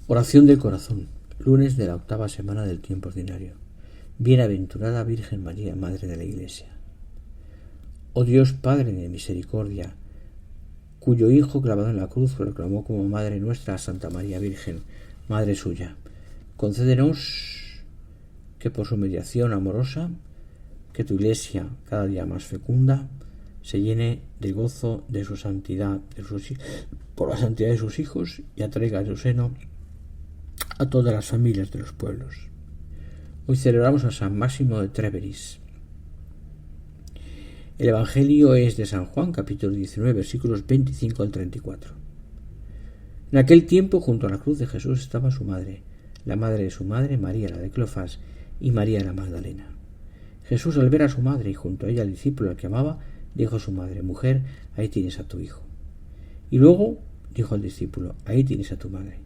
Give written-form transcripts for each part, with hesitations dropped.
Oración del corazón, lunes de la 8ª semana del tiempo ordinario. Bienaventurada Virgen María, Madre de la Iglesia. Oh Dios, Padre de misericordia, cuyo Hijo clavado en la cruz proclamó como Madre nuestra a Santa María Virgen, Madre suya, concédenos que por su mediación amorosa, que tu Iglesia, cada día más fecunda, se llene de gozo de su santidad, por la santidad de sus hijos, y atraiga a su seno a todas las familias de los pueblos. Hoy celebramos a San Máximo de Tréveris. El Evangelio es de San Juan, capítulo 19, versículos 25 al 34. En aquel tiempo, junto a la cruz de Jesús, estaba su madre, la madre de su madre, María la de Cleofás, y María la Magdalena. Jesús, al ver a su madre y junto a ella al discípulo al que amaba, dijo a su madre: Mujer, ahí tienes a tu hijo. Y luego dijo al discípulo: Ahí tienes a tu madre.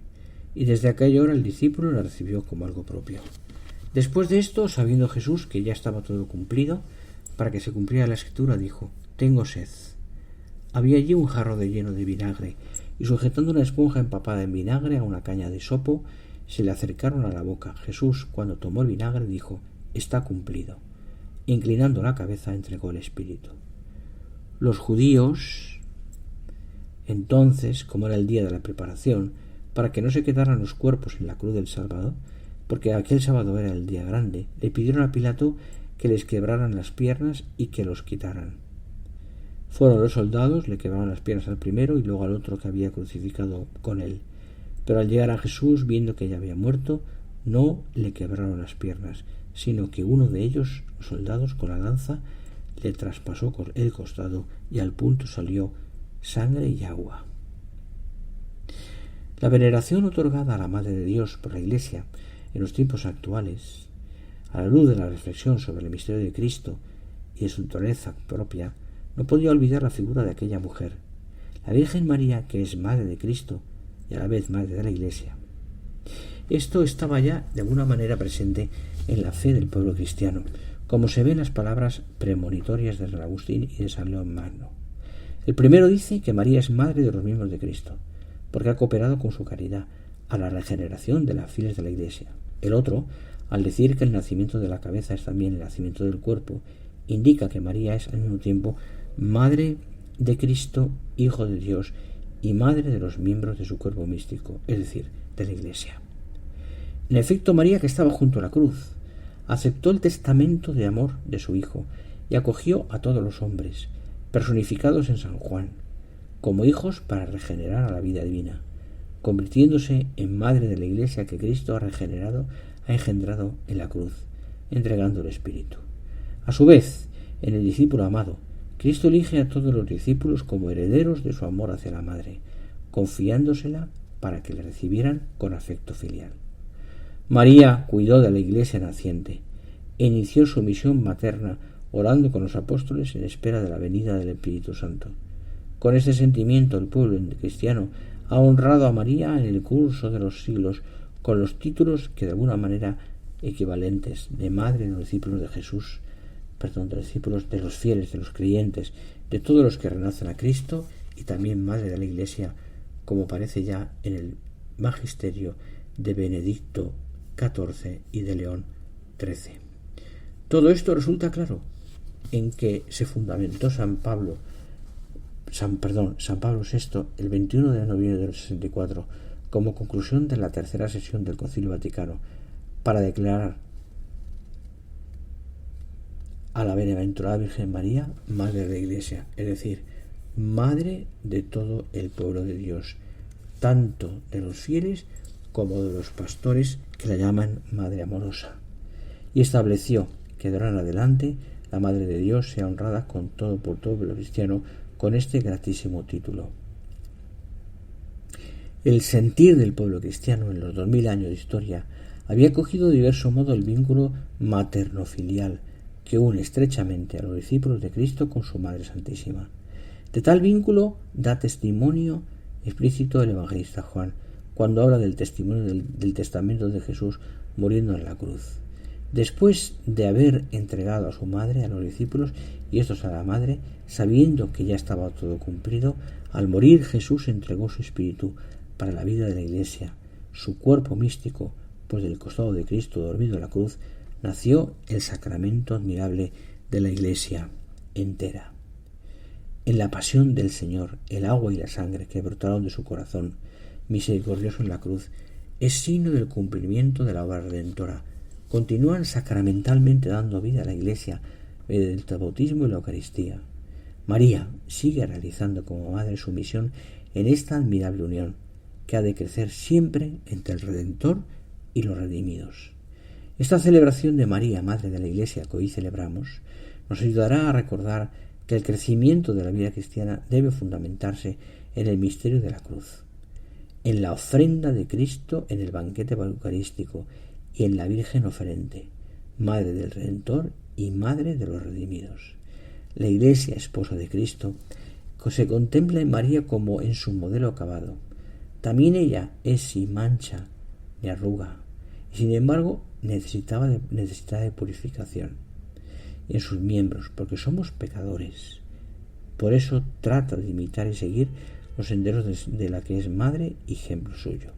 Y desde aquella hora el discípulo la recibió como algo propio. Después de esto, sabiendo Jesús que ya estaba todo cumplido, para que se cumpliera la escritura, dijo: Tengo sed. Había allí un jarro lleno de vinagre, y sujetando una esponja empapada en vinagre a una caña de hisopo, se le acercaron a la boca. Jesús, cuando tomó el vinagre, dijo: Está cumplido. E inclinando la cabeza, entregó el espíritu. Los judíos, entonces, como era el día de la preparación, para que no se quedaran los cuerpos en la cruz del sábado, porque aquel sábado era el día grande, le pidieron a Pilato que les quebraran las piernas y que los quitaran. Fueron los soldados, le quebraron las piernas al primero y luego al otro que había crucificado con él. Pero al llegar a Jesús, viendo que ya había muerto, no le quebraron las piernas, sino que uno de ellos, los soldados, con la lanza, le traspasó el costado y al punto salió sangre y agua. La veneración otorgada a la Madre de Dios por la Iglesia en los tiempos actuales, a la luz de la reflexión sobre el misterio de Cristo y de su naturaleza propia, no podía olvidar la figura de aquella mujer, la Virgen María, que es Madre de Cristo y a la vez Madre de la Iglesia. Esto estaba ya de alguna manera presente en la fe del pueblo cristiano, como se ve en las palabras premonitorias de San Agustín y de San León Magno. El primero dice que María es Madre de los miembros de Cristo, porque ha cooperado con su caridad a la regeneración de las fieles de la Iglesia. El otro, al decir que el nacimiento de la cabeza es también el nacimiento del cuerpo, indica que María es al mismo tiempo Madre de Cristo, Hijo de Dios, y Madre de los miembros de su cuerpo místico, es decir, de la Iglesia. En efecto, María, que estaba junto a la cruz, aceptó el testamento de amor de su Hijo y acogió a todos los hombres, personificados en San Juan, como hijos para regenerar a la vida divina, convirtiéndose en Madre de la Iglesia que Cristo ha engendrado en la cruz, entregando el Espíritu. A su vez, en el discípulo amado, Cristo elige a todos los discípulos como herederos de su amor hacia la Madre, confiándosela para que le recibieran con afecto filial. María cuidó de la Iglesia naciente e inició su misión materna orando con los apóstoles en espera de la venida del Espíritu Santo. Con este sentimiento el pueblo cristiano ha honrado a María en el curso de los siglos con los títulos que de alguna manera equivalentes de Madre de los discípulos de Jesús, de los discípulos de los fieles, de los creyentes, de todos los que renacen a Cristo, y también Madre de la Iglesia, como aparece ya en el magisterio de Benedicto XIV y de León XIII. Todo esto resulta claro en que se fundamentó San Pablo VI el 21 de noviembre del 64 como conclusión de la tercera sesión del Concilio Vaticano para declarar a la Bienaventurada Virgen María Madre de la Iglesia, es decir, Madre de todo el pueblo de Dios, tanto de los fieles como de los pastores, que la llaman Madre amorosa, y estableció que de ahora en adelante la Madre de Dios sea honrada por todo el pueblo cristiano con este gratísimo título. El sentir del pueblo cristiano en los 2000 años de historia había cogido de diverso modo el vínculo materno-filial que une estrechamente a los discípulos de Cristo con su Madre Santísima. De tal vínculo da testimonio explícito el evangelista Juan cuando habla del testimonio del testamento de Jesús muriendo en la cruz. Después de haber entregado a su madre a los discípulos y estos a la madre, sabiendo que ya estaba todo cumplido, al morir Jesús entregó su espíritu para la vida de la Iglesia, su cuerpo místico, pues del costado de Cristo dormido en la cruz, nació el sacramento admirable de la Iglesia entera. En la pasión del Señor, el agua y la sangre que brotaron de su corazón misericordioso en la cruz es signo del cumplimiento de la obra redentora. Continúan sacramentalmente dando vida a la Iglesia mediante el bautismo y la Eucaristía. María sigue realizando como madre su misión en esta admirable unión, que ha de crecer siempre entre el Redentor y los redimidos. Esta celebración de María, Madre de la Iglesia, que hoy celebramos, nos ayudará a recordar que el crecimiento de la vida cristiana debe fundamentarse en el misterio de la cruz, en la ofrenda de Cristo en el banquete eucarístico y en la Virgen oferente, Madre del Redentor y Madre de los redimidos. La Iglesia, esposa de Cristo, se contempla en María como en su modelo acabado. También ella es sin mancha ni arruga, y sin embargo necesita de purificación en sus miembros, porque somos pecadores. Por eso trata de imitar y seguir los senderos de la que es madre y ejemplo suyo.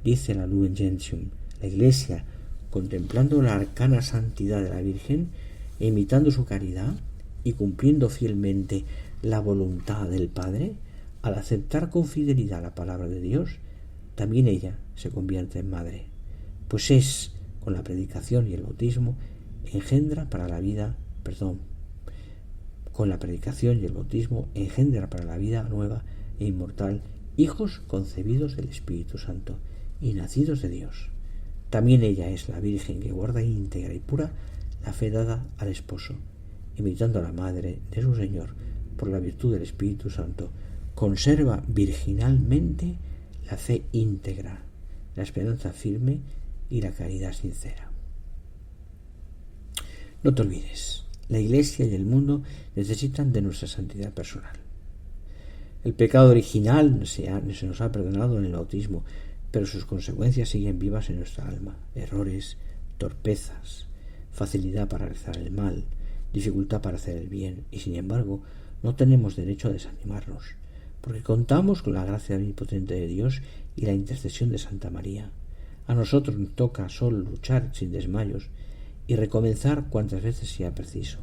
Dice la Lumen Gentium: la Iglesia, contemplando la arcana santidad de la Virgen e imitando su caridad y cumpliendo fielmente la voluntad del Padre, al aceptar con fidelidad la palabra de Dios, también ella se convierte en madre, pues es, con la predicación y el bautismo, engendra para la vida nueva e inmortal hijos concebidos del Espíritu Santo y nacidos de Dios. También ella es la Virgen que guarda íntegra y pura la fe dada al esposo, imitando a la Madre de su Señor por la virtud del Espíritu Santo. Conserva virginalmente la fe íntegra, la esperanza firme y la caridad sincera. No te olvides, la Iglesia y el mundo necesitan de nuestra santidad personal. El pecado original se nos ha perdonado en el bautismo, pero sus consecuencias siguen vivas en nuestra alma. Errores, torpezas, facilidad para realizar el mal, dificultad para hacer el bien, y sin embargo no tenemos derecho a desanimarnos, porque contamos con la gracia omnipotente de Dios y la intercesión de Santa María. A nosotros nos toca solo luchar sin desmayos y recomenzar cuantas veces sea preciso.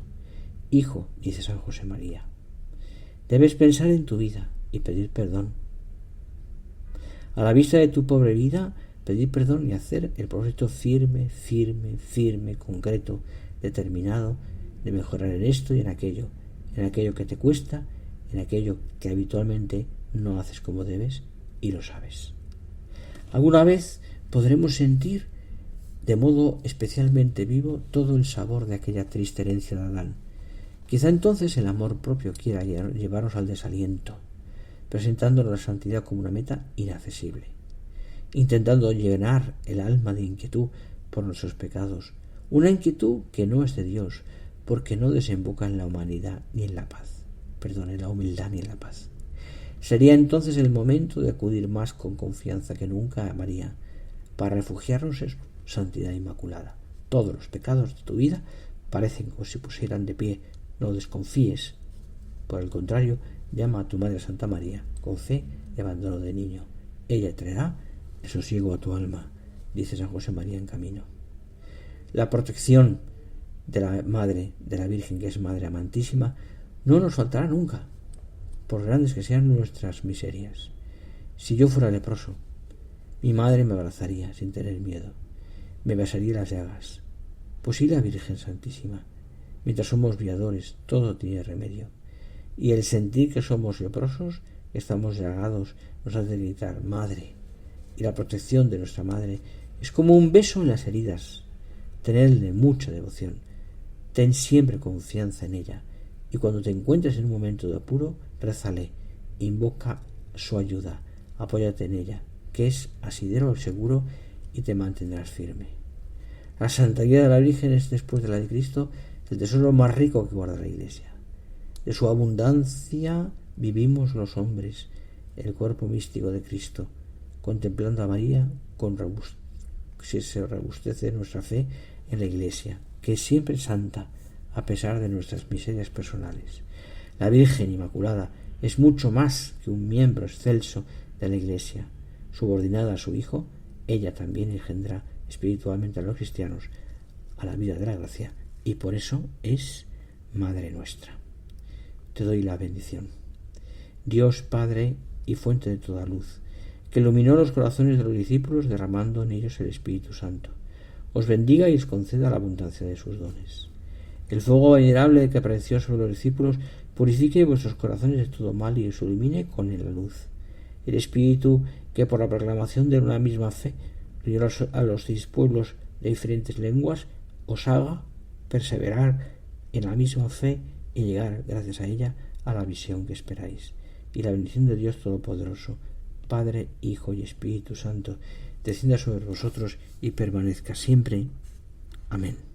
Hijo, dice San José María, debes pensar en tu vida y pedir perdón. A la vista de tu pobre vida, pedir perdón y hacer el propósito firme, concreto, determinado, de mejorar en esto y en aquello que te cuesta, en aquello que habitualmente no haces como debes y lo sabes. Alguna vez podremos sentir de modo especialmente vivo todo el sabor de aquella triste herencia de Adán. Quizá entonces el amor propio quiera llevarnos al desaliento, presentándonos la santidad como una meta inaccesible, intentando llenar el alma de inquietud por nuestros pecados, una inquietud que no es de Dios, porque no desemboca en la humanidad ni en la paz, en la humildad ni en la paz. Sería entonces el momento de acudir más con confianza que nunca a María, para refugiarnos en su santidad inmaculada. Todos los pecados de tu vida parecen como si pusieran de pie. No desconfíes. Por el contrario, llama a tu Madre Santa María con fe y abandono de niño. Ella traerá el sosiego a tu alma, dice San José María en Camino. La protección de la Madre, de la Virgen, que es Madre amantísima, no nos faltará nunca, por grandes que sean nuestras miserias. Si yo fuera leproso, mi madre me abrazaría sin tener miedo, me besaría las llagas. Pues sí, la Virgen Santísima, mientras somos viadores, todo tiene remedio. Y el sentir que somos leprosos, que estamos llagados, nos hace gritar Madre. Y la protección de nuestra Madre es como un beso en las heridas. Tenedle mucha devoción. Ten siempre confianza en ella. Y cuando te encuentres en un momento de apuro, rézale, invoca su ayuda, apóyate en ella, que es asidero seguro y te mantendrás firme. La santidad de la Virgen es, después de la de Cristo, el tesoro más rico que guarda la Iglesia. De su abundancia vivimos los hombres, el cuerpo místico de Cristo, contemplando a María se robustece nuestra fe en la Iglesia, que es siempre santa, a pesar de nuestras miserias personales. La Virgen Inmaculada es mucho más que un miembro excelso de la Iglesia. Subordinada a su Hijo, ella también engendra espiritualmente a los cristianos a la vida de la gracia, y por eso es Madre nuestra. Te doy la bendición. Dios Padre y fuente de toda luz, que iluminó los corazones de los discípulos derramando en ellos el Espíritu Santo, os bendiga y os conceda la abundancia de sus dones. El fuego venerable que apareció sobre los discípulos purifique vuestros corazones de todo mal y os ilumine con la luz. El Espíritu que por la proclamación de una misma fe unió a los pueblos de diferentes lenguas os haga perseverar en la misma fe y llegar, gracias a ella, a la visión que esperáis. Y la bendición de Dios Todopoderoso, Padre, Hijo y Espíritu Santo, descienda sobre vosotros y permanezca siempre. Amén.